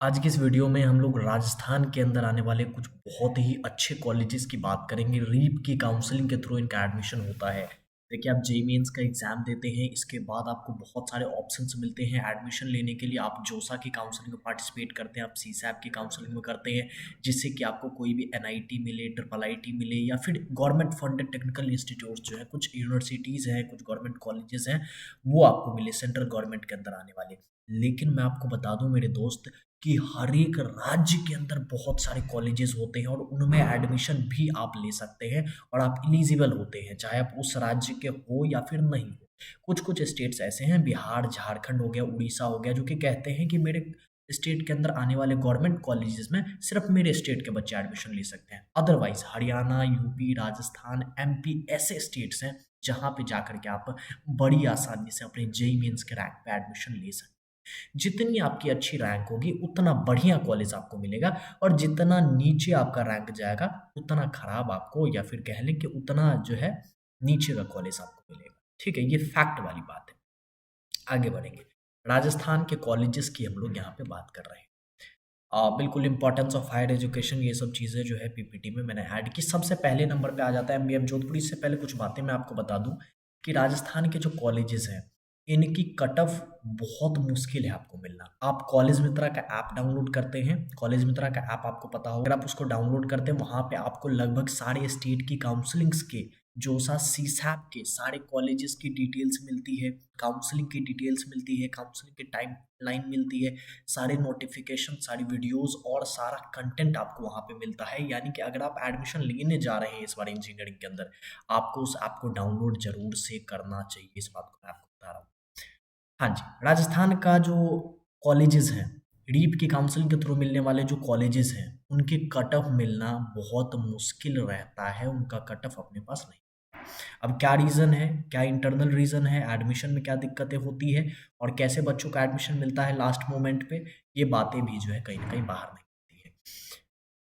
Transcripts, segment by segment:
आज की इस वीडियो में हम लोग राजस्थान के अंदर आने वाले कुछ बहुत ही अच्छे कॉलेजेस की बात करेंगे। रीप की काउंसलिंग के थ्रू इनका एडमिशन होता है। देखिए, आप जेई मेंस का एग्जाम देते हैं, इसके बाद आपको बहुत सारे ऑप्शंस मिलते हैं एडमिशन लेने के लिए। आप जोसा की काउंसलिंग में पार्टिसिपेट करते हैं, आप सीसैप की काउंसलिंग में करते हैं, जिससे कि आपको कोई भी एनआईटी मिले, ट्रिपल आईटी मिले, या फिर गवर्नमेंट फंडेड टेक्निकल इंस्टीट्यूट जो है, कुछ यूनिवर्सिटीज़ हैं, कुछ गवर्नमेंट कॉलेजेस हैं, वो आपको मिले सेंट्रल गवर्नमेंट के अंदर आने वाले। लेकिन मैं आपको बता दूं मेरे दोस्त कि हर एक राज्य के अंदर बहुत सारे कॉलेजेस होते हैं और उनमें एडमिशन भी आप ले सकते हैं और आप एलिजिबल होते हैं, चाहे आप उस राज्य के हो या फिर नहीं हो। कुछ कुछ स्टेट्स ऐसे हैं, बिहार, झारखंड हो गया, उड़ीसा हो गया, जो कि कहते हैं कि मेरे स्टेट के अंदर आने वाले गवर्नमेंट कॉलेजेस में सिर्फ मेरे स्टेट के बच्चे एडमिशन ले सकते हैं। Otherwise Haryana, UP, Rajasthan, MP ऐसे स्टेट्स हैं जहाँ पे जाकर के आप बड़ी आसानी से अपने जेई मेंस के रैंक पे एडमिशन ले सकते हैं। जितनी आपकी अच्छी रैंक होगी उतना बढ़िया कॉलेज आपको मिलेगा, और जितना नीचे आपका रैंक जाएगा उतना खराब आपको, या फिर कह लें कि उतना जो है नीचे का कॉलेज आपको मिलेगा। ठीक है, ये फैक्ट वाली बात है। आगे बढ़ेंगे। राजस्थान के कॉलेजेस की हम लोग यहाँ पे बात कर रहे हैं। बिल्कुल इंपॉर्टेंस ऑफ हायर एजुकेशन, ये सब चीज़ें जो है पीपीटी में मैंने ऐड की। सबसे पहले नंबर पे आ जाता है एमबीएम जोधपुर। इससे पहले कुछ बातें मैं आपको बता दूं कि राजस्थान के जो कॉलेजेस हैं, इनकी कट ऑफ बहुत मुश्किल है आपको मिलना। आप कॉलेज मित्रा का ऐप डाउनलोड करते हैं, कॉलेज मित्रा का ऐप आपको पता होगा, अगर आप उसको डाउनलोड करते हैं वहाँ पे आपको लगभग सारे स्टेट की काउंसलिंग्स के, जोसा सीसैप के सारे कॉलेजेस की डिटेल्स मिलती है, काउंसलिंग की डिटेल्स मिलती है, काउंसलिंग की टाइम लाइन मिलती है, सारे नोटिफिकेशन, सारी वीडियोस और सारा कंटेंट आपको वहाँ पे मिलता है। यानी कि अगर आप एडमिशन लेने जा रहे हैं इस बार इंजीनियरिंग के अंदर, आपको उस ऐप को डाउनलोड जरूर से करना चाहिए। इस बात को मैं आपको बता रहा हूँ। हाँ जी, राजस्थान का जो कॉलेजेस हैं, रीप की काउंसिल के थ्रू मिलने वाले जो कॉलेजेस हैं, उनके कट ऑफ मिलना बहुत मुश्किल रहता है। उनका कट ऑफ अपने पास नहीं। अब क्या रीज़न है, क्या इंटरनल रीज़न है, एडमिशन में क्या दिक्कतें होती है, और कैसे बच्चों का एडमिशन मिलता है लास्ट मोमेंट पे, ये बातें भी जो है कहीं न कहीं बाहर नहीं आती है।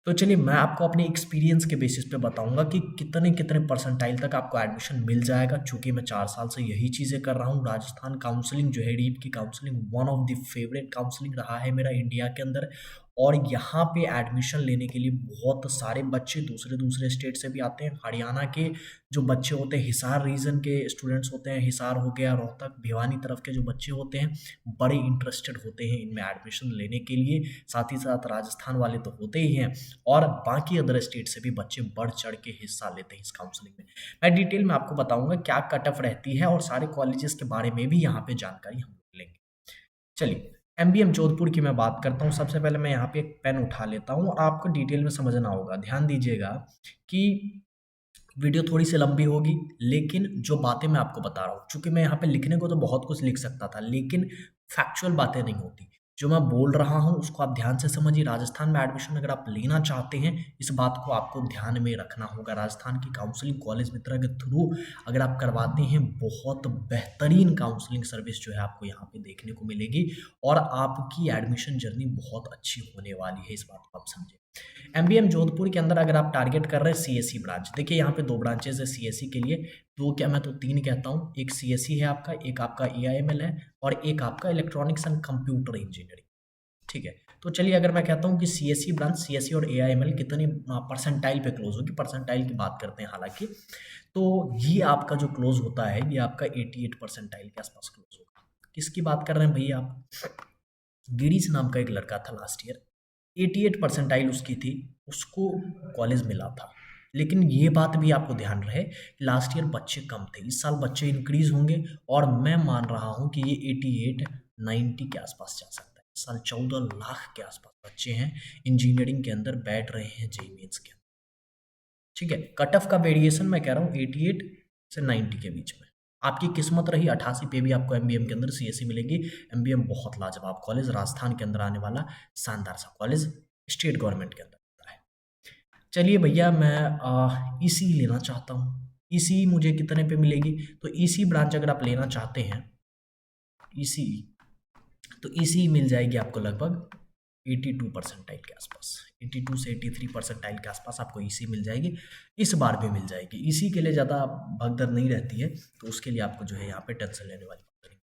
तो चलिए, मैं आपको अपने एक्सपीरियंस के बेसिस पे बताऊंगा कि कितने कितने परसेंटाइल तक आपको एडमिशन मिल जाएगा। चूंकि मैं 4 साल से यही चीज़ें कर रहा हूँ। राजस्थान काउंसलिंग जो है, रीप की counselling one of the favourite counselling रहा है मेरा इंडिया के अंदर। और यहाँ पे एडमिशन लेने के लिए बहुत सारे बच्चे दूसरे दूसरे स्टेट से भी आते हैं। हरियाणा के जो बच्चे होते हैं, हिसार रीजन के स्टूडेंट्स होते हैं, हिसार हो गया, रोहतक, भिवानी तरफ के जो बच्चे होते हैं, बड़े इंटरेस्टेड होते हैं इनमें एडमिशन लेने के लिए। साथ ही साथ राजस्थान वाले तो होते ही हैं, और बाकी अदर स्टेट से भी बच्चे बढ़ चढ़ के हिस्सा लेते हैं इस काउंसलिंग में। मैं डिटेल में आपको बताऊंगा क्या कट ऑफ रहती है, और सारे कॉलेजेस के बारे में भी यहाँ पे जानकारी हम लोग लेंगे। चलिए, एमबीएम जोधपुर की मैं बात करता हूँ। सबसे पहले मैं यहाँ पे एक पेन उठा लेता हूँ और आपको डिटेल में समझना होगा। ध्यान दीजिएगा कि वीडियो थोड़ी सी लंबी होगी, लेकिन जो बातें मैं आपको बता रहा हूँ, चूंकि मैं यहाँ पे लिखने को तो बहुत कुछ लिख सकता था, लेकिन फैक्चुअल बातें नहीं होती। जो मैं बोल रहा हूँ उसको आप ध्यान से समझिए। राजस्थान में एडमिशन अगर आप लेना चाहते हैं, इस बात को आपको ध्यान में रखना होगा। राजस्थान की काउंसलिंग कॉलेज मित्रा के थ्रू अगर आप करवाते हैं, बहुत बेहतरीन काउंसलिंग सर्विस जो है आपको यहाँ पे देखने को मिलेगी, और आपकी एडमिशन जर्नी बहुत अच्छी होने वाली है। इस बात को आप समझें। एमबीएम जोधपुर के अंदर अगर आप टारगेट कर रहे हैं सीएससी ब्रांच, देखिए यहाँ पे 2 ब्रांचेस है सीएससी के लिए। तो क्या, मैं तो 3 कहता हूँ। एक सीएससी है आपका, एक आपका एआईएमएल है, और एक आपका इलेक्ट्रॉनिक्स एंड कंप्यूटर इंजीनियरिंग। ठीक है, तो चलिए, अगर मैं कहता हूँ कि सीएससी ब्रांच, सीएससी और एआईएमएल कितनी परसेंटाइल पे क्लोज होगी, परसेंटाइल की बात करते हैं हालांकि, तो ये आपका जो क्लोज होता है, ये आपका 88 परसेंटाइल के आसपास क्लोज होगा। किसकी बात कर रहे हैं भैया आप? गिरीश नाम का एक लड़का था, लास्ट ईयर 88 परसेंटाइल उसकी थी, उसको कॉलेज मिला था। लेकिन ये बात भी आपको ध्यान रहे, लास्ट ईयर बच्चे कम थे, इस साल बच्चे इंक्रीज होंगे, और मैं मान रहा हूँ कि ये 88 90 के आसपास जा सकता है। इस साल 14 लाख के आसपास बच्चे हैं इंजीनियरिंग के अंदर बैठ रहे हैं जेई मेंस के अंदर। ठीक है, कट ऑफ का वेरिएशन मैं कह रहा हूँ 88 से 90 के बीच में। आपकी किस्मत रही 88 पे भी आपको एमबीएम के अंदर सीएससी मिलेगी। एमबीएम बहुत लाजवाब कॉलेज, राजस्थान के अंदर आने वाला शानदार सा कॉलेज, स्टेट गवर्नमेंट के अंदर होता है। चलिए भैया, मैं ईसी लेना चाहता हूँ। ईसी मुझे कितने पे मिलेगी? तो ईसी ब्रांच अगर आप लेना चाहते हैं, ईसी, तो ईसी मिल जाएगी आपको लगभग 82 परसेंटाइल के आसपास। 82 से 83 परसेंटाइल के आसपास आपको ईसी मिल जाएगी। इस बार भी मिल जाएगी। ईसी के लिए ज़्यादा भगदड़ नहीं रहती है, तो उसके लिए आपको जो है यहाँ पे टेंशन लेने वाली बात नहीं।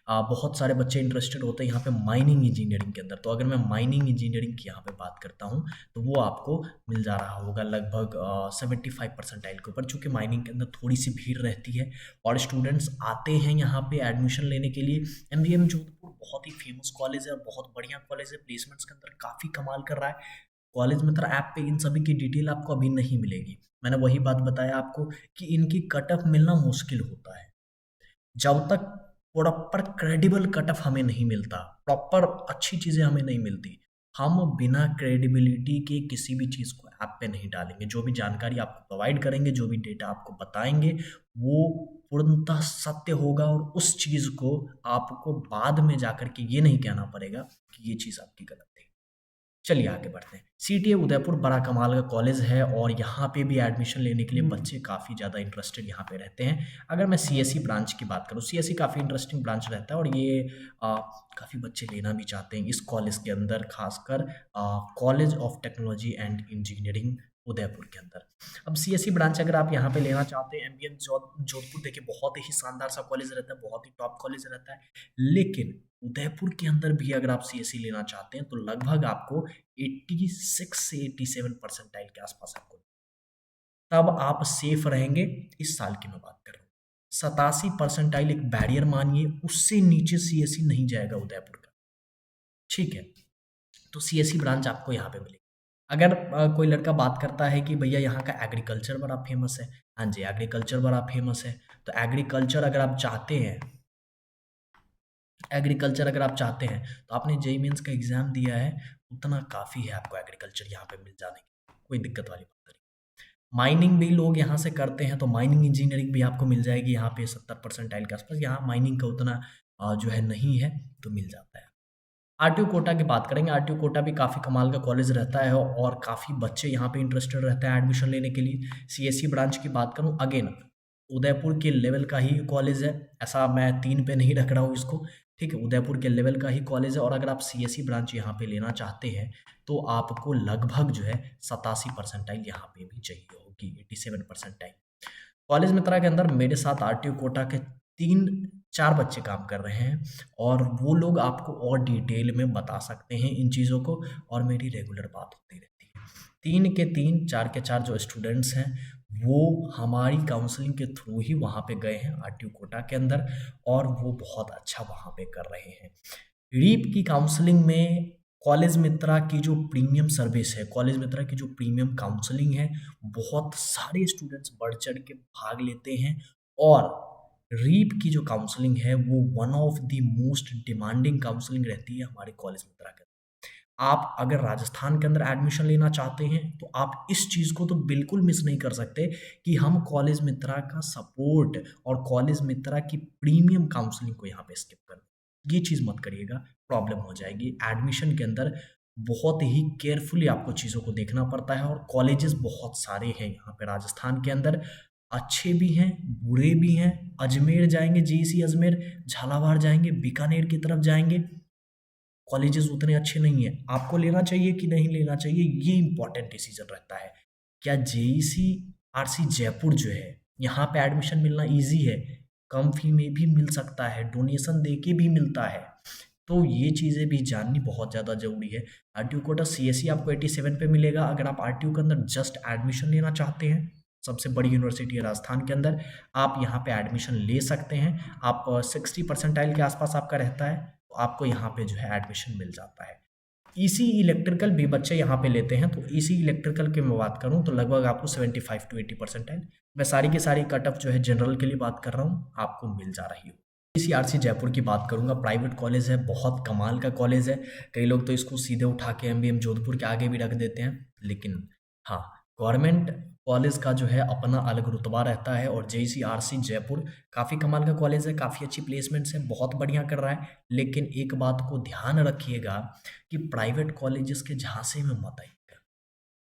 बहुत सारे बच्चे इंटरेस्टेड होते हैं यहाँ पे माइनिंग इंजीनियरिंग के अंदर। तो अगर मैं माइनिंग इंजीनियरिंग की यहाँ पे बात करता हूँ तो वो आपको मिल जा रहा होगा लगभग 75 परसेंटाइल के ऊपर, चूँकि माइनिंग के अंदर थोड़ी सी भीड़ रहती है और स्टूडेंट्स आते हैं यहाँ पे एडमिशन लेने के लिए। एमजीएम जोधपुर बहुत ही फेमस कॉलेज है और बहुत बढ़िया कॉलेज है, प्लेसमेंट्स के अंदर काफ़ी कमाल कर रहा है। कॉलेज मित्र ऐप पे इन सभी की डिटेल आपको अभी नहीं मिलेगी। मैंने वही बात बताया आपको कि इनकी कट ऑफ मिलना मुश्किल होता है जब तक प्रॉपर क्रेडिबल कट ऑफ हमें नहीं मिलता, प्रॉपर अच्छी चीज़ें हमें नहीं मिलती, हम बिना क्रेडिबिलिटी के किसी भी चीज़ को ऐप पे नहीं डालेंगे। जो भी जानकारी आपको प्रोवाइड करेंगे, जो भी डेटा आपको बताएंगे, वो पूर्णतः सत्य होगा और उस चीज़ को आपको बाद में जाकर के ये नहीं कहना पड़ेगा कि ये चीज़ आपकी गलत है। चलिए आगे बढ़ते हैं। सीटीए उदयपुर बड़ा कमाल का कॉलेज है और यहाँ पे भी एडमिशन लेने के लिए बच्चे काफ़ी ज़्यादा इंटरेस्टेड यहाँ पे रहते हैं। अगर मैं सीएसई ब्रांच की बात करूँ, सीएसई काफ़ी इंटरेस्टिंग ब्रांच रहता है और ये काफ़ी बच्चे लेना भी चाहते हैं इस कॉलेज के अंदर, खासकर college of technology and engineering Udaipur के अंदर। अब सीएसई ब्रांच अगर आप यहाँ पे लेना चाहते हैं, एमबीएम जोधपुर देखिए बहुत ही शानदार सा कॉलेज रहता है, बहुत ही टॉप कॉलेज रहता है। लेकिन उदयपुर के अंदर भी अगर आप सीएसई लेना चाहते हैं तो लगभग आपको 86 से 87 परसेंटाइल के आसपास आपको, तब आप सेफ रहेंगे। इस साल की मैं बात कर रहा हूँ, 87 परसेंटाइल एक बैरियर मानिए, उससे नीचे सीएसई नहीं जाएगा उदयपुर का, ठीक है। तो सीएसई ब्रांच आपको यहाँ पे मिलेगी। अगर कोई लड़का बात करता है कि भैया यहाँ का एग्रीकल्चर बड़ा फेमस है, हाँ जी एग्रीकल्चर बड़ा फेमस है, तो एग्रीकल्चर अगर आप चाहते हैं, एग्रीकल्चर अगर आप चाहते हैं तो आपने जेईई मेंस का एग्ज़ाम दिया है, उतना काफ़ी है आपको एग्रीकल्चर यहाँ पे मिल जाने की, कोई दिक्कत वाली बात नहीं। माइनिंग भी लोग यहाँ से करते हैं तो माइनिंग इंजीनियरिंग भी आपको मिल जाएगी यहाँ पे 70 परसेंटाइल के आसपास। यहाँ माइनिंग का उतना जो है नहीं है, तो मिल जाता है। आरटीयू कोटा की बात करेंगे, आरटीयू कोटा भी काफ़ी कमाल का कॉलेज रहता है और काफ़ी बच्चे यहाँ पे इंटरेस्टेड रहते हैं एडमिशन लेने के लिए। सीएससी ब्रांच की बात करूँ, अगेन उदयपुर के लेवल का ही कॉलेज है, ऐसा मैं 3 पे नहीं रख रहा हूँ इसको, ठीक है। उदयपुर के लेवल का ही कॉलेज है और अगर आप सीएससी ब्रांच यहाँ पे लेना चाहते हैं तो आपको लगभग जो है 87 परसेंटाइल यहाँ पे भी चाहिए होगी, 87 परसेंटाइल। कॉलेज मित्रा के अंदर मेरे साथ आरटीयू कोटा के 3-4 बच्चे काम कर रहे हैं और वो लोग आपको और डिटेल में बता सकते हैं इन चीज़ों को, और मेरी रेगुलर बात होती रहती है। 3 के 3, 4 के 4 जो स्टूडेंट्स हैं वो हमारी काउंसलिंग के थ्रू ही वहाँ पे गए हैं आरटीयू कोटा के अंदर, और वो बहुत अच्छा वहाँ पे कर रहे हैं। रीप की काउंसलिंग में कॉलेज मित्रा की जो प्रीमियम सर्विस है, कॉलेज मित्रा की जो प्रीमियम काउंसलिंग है, बहुत सारे स्टूडेंट्स बढ़ चढ़ के भाग लेते हैं और रीप की जो काउंसलिंग है वो one of the most demanding counselling रहती है हमारे कॉलेज मित्रा के। आप अगर राजस्थान के अंदर एडमिशन लेना चाहते हैं तो आप इस चीज़ को तो बिल्कुल मिस नहीं कर सकते कि हम कॉलेज मित्रा का सपोर्ट और कॉलेज मित्रा की प्रीमियम काउंसलिंग को यहाँ पे स्किप कर, ये चीज़ मत करिएगा, प्रॉब्लम हो जाएगी। एडमिशन के अंदर बहुत ही केयरफुली आपको चीज़ों को देखना पड़ता है और कॉलेजेस बहुत सारे हैं यहाँ पे राजस्थान के अंदर, अच्छे भी हैं बुरे भी हैं। अजमेर जाएंगे, जीईसी अजमेर, झालावाड़ जाएंगे, बीकानेर की तरफ जाएंगे, कॉलेजेस उतने अच्छे नहीं हैं। आपको लेना चाहिए कि नहीं लेना चाहिए, ये इंपॉर्टेंट डिसीजन रहता है। क्या जेईसी आरसी जयपुर जो है यहाँ पे एडमिशन मिलना इजी है, कम फी में भी मिल सकता है, डोनेशन दे के भी मिलता है, तो ये चीज़ें भी जाननी बहुत ज़्यादा ज़रूरी है। आरटीयू कोटा सीएससी आपको 87 पे मिलेगा। अगर आप आरटीयू के अंदर जस्ट एडमिशन लेना चाहते हैं, सबसे बड़ी यूनिवर्सिटी है राजस्थान के अंदर, आप यहाँ पे एडमिशन ले सकते हैं। आप 60 परसेंटाइल के आसपास आपका रहता है तो आपको यहाँ पे जो है एडमिशन मिल जाता है। ईसी इलेक्ट्रिकल भी बच्चे यहाँ पे लेते हैं, तो ईसी इलेक्ट्रिकल की मैं बात करूँ तो लगभग आपको 75 टू 80 परसेंटाइल, मैं सारी की सारी कट ऑफ जो है जनरल के लिए बात कर रहा हूँ, आपको मिल जा रही हो। ईसीआरसी जयपुर की बात करूंगा, प्राइवेट कॉलेज है, बहुत कमाल का कॉलेज है। कई लोग तो इसको सीधे उठा के एमबीएम जोधपुर के आगे भी रख देते हैं, लेकिन हाँ, गवर्नमेंट कॉलेज का जो है अपना अलग रुतबा रहता है और जेईसीआरसी जयपुर काफ़ी कमाल का कॉलेज है, काफ़ी अच्छी प्लेसमेंट्स है, बहुत बढ़िया कर रहा है। लेकिन एक बात को ध्यान रखिएगा कि प्राइवेट कॉलेजेस के झांसे में मत आइएगा।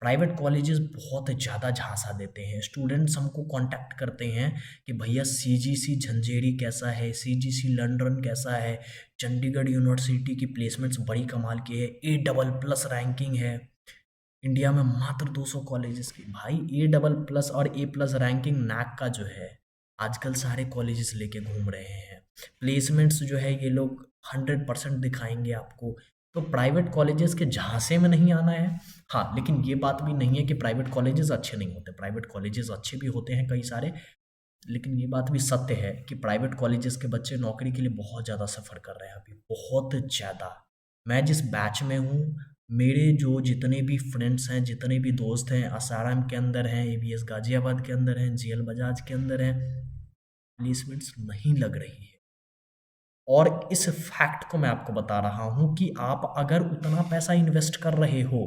प्राइवेट कॉलेजेस बहुत ज़्यादा झांसा देते हैं। स्टूडेंट्स हमको कांटेक्ट करते हैं कि भैया सीजीसी झंझेरी कैसा है, सीजीसी लंदन कैसा है, चंडीगढ़ यूनिवर्सिटी की प्लेसमेंट्स बड़ी कमाल की है, A++ रैंकिंग है, इंडिया में मात्र 200 कॉलेजेस की। भाई A++ और A+ रैंकिंग नैक का जो है आजकल सारे कॉलेजेस लेके घूम रहे हैं। प्लेसमेंट्स जो है ये लोग 100% दिखाएंगे आपको। तो प्राइवेट कॉलेजेस के झांसे में नहीं आना है। हाँ, लेकिन ये बात भी नहीं है कि प्राइवेट कॉलेजेस अच्छे नहीं होते, प्राइवेट कॉलेजेस अच्छे भी होते हैं कई सारे। लेकिन ये बात भी सत्य है कि प्राइवेट कॉलेजेस के बच्चे नौकरी के लिए बहुत ज़्यादा सफ़र कर रहे हैं अभी, बहुत ज़्यादा। मैं जिस बैच में हूँ, मेरे जो जितने भी फ्रेंड्स हैं, जितने भी दोस्त हैं, एसआरएम के अंदर हैं, एबीएस गाजियाबाद के अंदर हैं, जीएल बजाज के अंदर हैं, प्लेसमेंट्स नहीं लग रही है। और इस फैक्ट को मैं आपको बता रहा हूँ कि आप अगर उतना पैसा इन्वेस्ट कर रहे हो,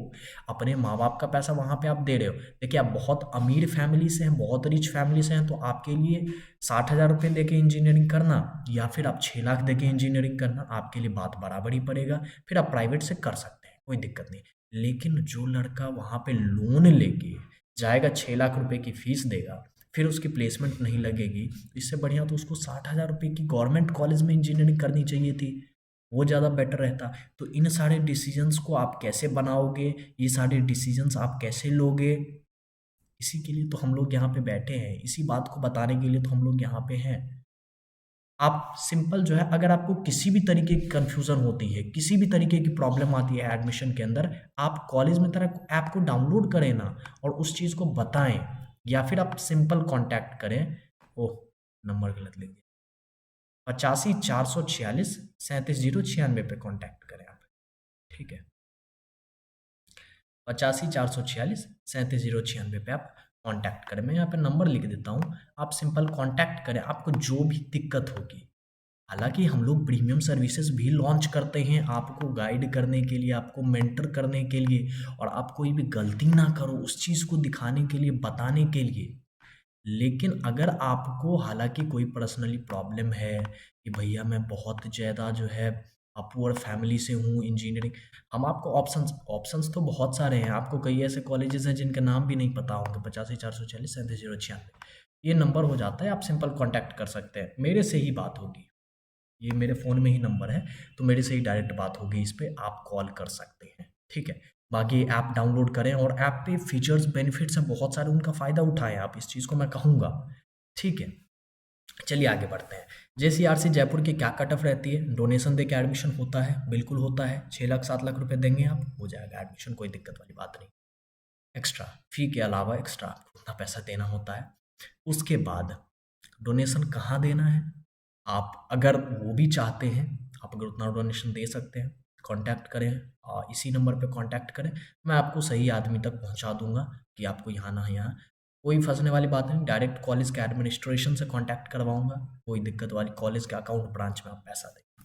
अपने माँ बाप का पैसा वहाँ पे आप दे रहे हो। देखिए, आप बहुत अमीर फैमिली से हैं, बहुत रिच फैमिली से हैं, तो आपके लिए 60,000 रुपये दे के इंजीनियरिंग करना या फिर आप 6 लाख दे के इंजीनियरिंग करना, आपके लिए बात बराबर ही पड़ेगा। फिर आप प्राइवेट से कर सकते हैं, कोई दिक्कत नहीं। लेकिन जो लड़का वहाँ पे लोन लेके जाएगा, 6 लाख रुपए की फीस देगा, फिर उसकी प्लेसमेंट नहीं लगेगी, तो इससे बढ़िया तो उसको 60,000 रुपये की गवर्नमेंट कॉलेज में इंजीनियरिंग करनी चाहिए थी, वो ज़्यादा बेटर रहता। तो इन सारे डिसीजंस को आप कैसे बनाओगे, ये सारे डिसीजंस आप कैसे लोगे, इसी के लिए तो हम लोग यहाँ पे बैठे हैं, इसी बात को बताने के लिए तो हम लोग यहाँ पे हैं। आप सिंपल जो है, अगर आपको किसी भी तरीके की कन्फ्यूज़न होती है, किसी भी तरीके की प्रॉब्लम आती है एडमिशन के अंदर, आप कॉलेज में तरह ऐप को डाउनलोड करें ना, और उस चीज़ को बताएं, या फिर आप सिंपल कांटेक्ट करें। ओह, नंबर गलत लिख दिया। 85 446 37 0 96 पे कांटेक्ट करें आप। ठीक है, 85 446 37 0 96 पे आप कांटेक्ट करें। मैं यहाँ पे नंबर लिख देता हूँ, आप सिंपल कांटेक्ट करें, आपको जो भी दिक्कत होगी। हालाँकि हम लोग प्रीमियम सर्विसेज़ भी लॉन्च करते हैं आपको गाइड करने के लिए, आपको मेंटर करने के लिए, और आप कोई भी गलती ना करो उस चीज़ को दिखाने के लिए, बताने के लिए। लेकिन अगर आपको हालाँकि कोई पर्सनली प्रॉब्लम है कि भैया मैं बहुत ज़्यादा जो है पुअर फैमिली से हूँ, इंजीनियरिंग, हम आपको ऑप्शंस ऑप्शंस तो बहुत सारे हैं। आपको कई ऐसे कॉलेजेस हैं जिनके नाम भी नहीं पता होंगे। 85 446 37 0 96 ये नंबर हो जाता है, आप सिंपल कॉन्टैक्ट कर सकते हैं, मेरे से ही बात होगी। ये मेरे फ़ोन में ही नंबर है, तो मेरे से ही डायरेक्ट बात होगी, इस पे आप कॉल कर सकते हैं, ठीक है? बाकी ऐप डाउनलोड करें, और ऐप पे फीचर्स, बेनिफिट्स हैं बहुत सारे, उनका फ़ायदा उठाएँ आप, इस चीज़ को मैं कहूँगा, ठीक है? चलिए आगे बढ़ते हैं। जेसीआरसी जयपुर की क्या कट ऑफ रहती है? डोनेशन दे के एडमिशन होता है, बिल्कुल होता है। 6 लाख 7 लाख रुपए देंगे आप, हो जाएगा एडमिशन, कोई दिक्कत वाली बात नहीं। एक्स्ट्रा फ़ी के अलावा एक्स्ट्रा आपको उतना पैसा देना होता है। उसके बाद डोनेशन कहाँ देना है? आप अगर वो भी चाहते हैं, आप अगर उतना डोनेशन दे सकते हैं, कॉन्टैक्ट करें, इसी नंबर पे कॉन्टैक्ट करें, मैं आपको सही आदमी तक पहुंचा दूंगा कि आपको यहाँ ना यहाँ कोई फंसने वाली बात नहीं। डायरेक्ट कॉलेज के एडमिनिस्ट्रेशन से कॉन्टैक्ट करवाऊंगा, कोई दिक्कत वाली, कॉलेज के अकाउंट ब्रांच में आप पैसा दें।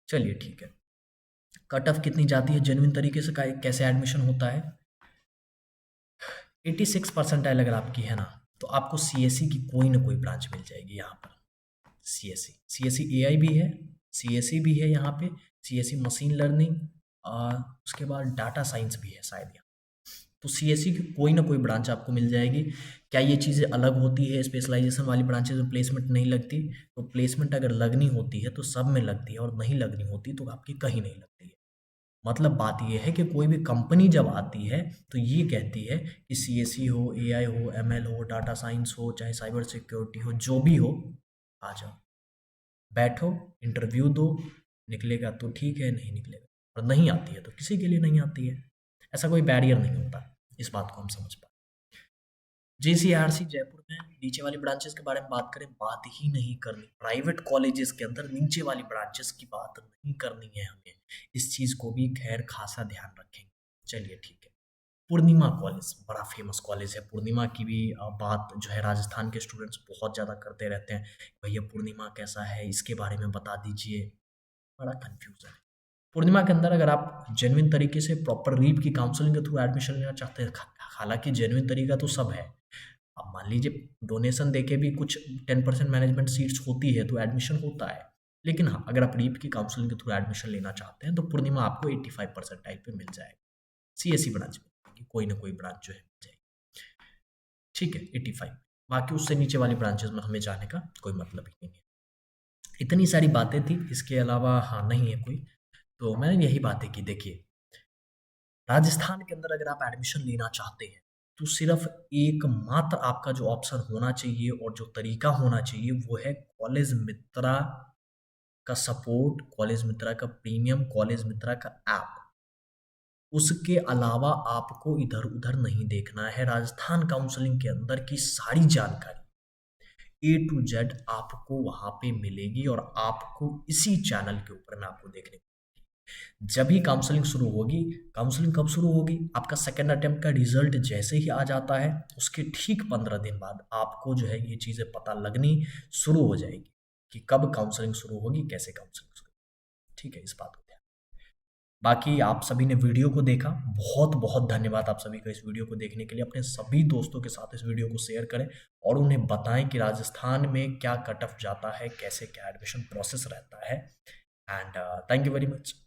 चलिए ठीक है। कट ऑफ कितनी जाती है जेन्युइन तरीके से, कैसे एडमिशन होता है? 86 परसेंटाइल अगर आपकी है ना, तो आपको सीएससी की कोई ना कोई ब्रांच मिल जाएगी यहाँ पर। सीएससी एआई भी है, सीएससी भी है यहाँ पे, सीएससी मशीन लर्निंग, उसके बाद डाटा साइंस भी है शायद यहाँ। तो सीएससी की कोई ना कोई ब्रांच आपको मिल जाएगी। क्या ये चीज़ें अलग होती है स्पेशलाइजेशन वाली ब्रांचेज में प्लेसमेंट नहीं लगती? तो प्लेसमेंट अगर लगनी होती है तो सब में लगती है, और नहीं लगनी होती तो आपकी कहीं नहीं लगती है। मतलब बात ये है कि कोई भी कंपनी जब आती है तो ये कहती है कि सीएससी हो, एआई हो, एमएल हो, डाटा साइंस हो, चाहे साइबर सिक्योरिटी हो, जो भी हो, आ जाओ, बैठो, इंटरव्यू दो, निकलेगा तो ठीक है, नहीं निकलेगा, और नहीं आती है तो किसी के लिए नहीं आती है। ऐसा कोई बैरियर नहीं होता, इस बात को हम समझ पाए। जेसीआरसी जयपुर में नीचे वाली ब्रांचेस के बारे में बात करें, बात ही नहीं करनी। प्राइवेट कॉलेजेस के अंदर नीचे वाली ब्रांचेस की बात नहीं करनी है हमें, इस चीज़ को भी खैर खासा ध्यान रखेंगे। चलिए ठीक है। पूर्णिमा कॉलेज बड़ा फेमस कॉलेज है। पूर्णिमा की भी बात जो है राजस्थान के स्टूडेंट्स बहुत ज़्यादा करते रहते हैं, भैया पूर्णिमा कैसा है, इसके बारे में बता दीजिए, बड़ा कन्फ्यूज़न है। पूर्णिमा के अंदर अगर आप जेन्युइन तरीके से प्रॉपर रीप की काउंसलिंग के थ्रू एडमिशन लेना चाहते हैं, हालांकि जेन्युइन तरीका तो सब है। अब मान लीजिए डोनेशन देके भी कुछ 10% मैनेजमेंट सीट्स होती है तो एडमिशन होता है। लेकिन हाँ, अगर आप रीप की काउंसलिंग के थ्रू एडमिशन लेना चाहते हैं तो पूर्णिमा आपको 85% टाइप पे मिल जाएगा। सीएससी ब्रांच में कोई ना कोई ब्रांच जो है मिल जाएगी, ठीक है, 85। बाकी उससे नीचे वाली ब्रांचेस में हमें जाने का कोई मतलब ही नहीं है। इतनी सारी बातें थी, इसके अलावा हाँ नहीं है कोई। तो मैंने यही बातें की। देखिए, राजस्थान के अंदर अगर आप एडमिशन लेना चाहते हैं तो सिर्फ एकमात्र आपका जो ऑप्शन होना चाहिए और जो तरीका होना चाहिए वो है कॉलेज मित्रा का सपोर्ट, कॉलेज मित्रा का प्रीमियम, कॉलेज मित्रा का ऐप, उसके अलावा आपको इधर-उधर नहीं देखना है। राजस्थान काउंसलिंग के अंदर की सारी जानकारी ए टू जेड आपको वहाँ पे मिलेगी और आपको इसी चैनल के ऊपर मैं आपको देखने को, जब ही काउंसलिंग शुरू होगी, काउंसलिंग कब शुरू होगी? आपका सेकंड अटेम्प्ट का रिजल्ट जैसे ही आ जाता है, उसके ठीक 15 दिन बाद आपको जो है ये चीज़ें पता लगनी शुरू हो जाएगी कि कब काउंसलिंग शुरू होगी, कैसे काउंसलिंग शुरू होगी। ठीक है, इस बात को ध्यान। बाकी आप सभी ने वीडियो को देखा, बहुत-बहुत धन्यवाद आप सभी का इस वीडियो को देखने के लिए। अपने सभी दोस्तों के साथ इस वीडियो को शेयर करें और उन्हें बताएँ कि राजस्थान में क्या कट ऑफ जाता है, कैसे क्या एडमिशन प्रोसेस रहता है। And thank you very much.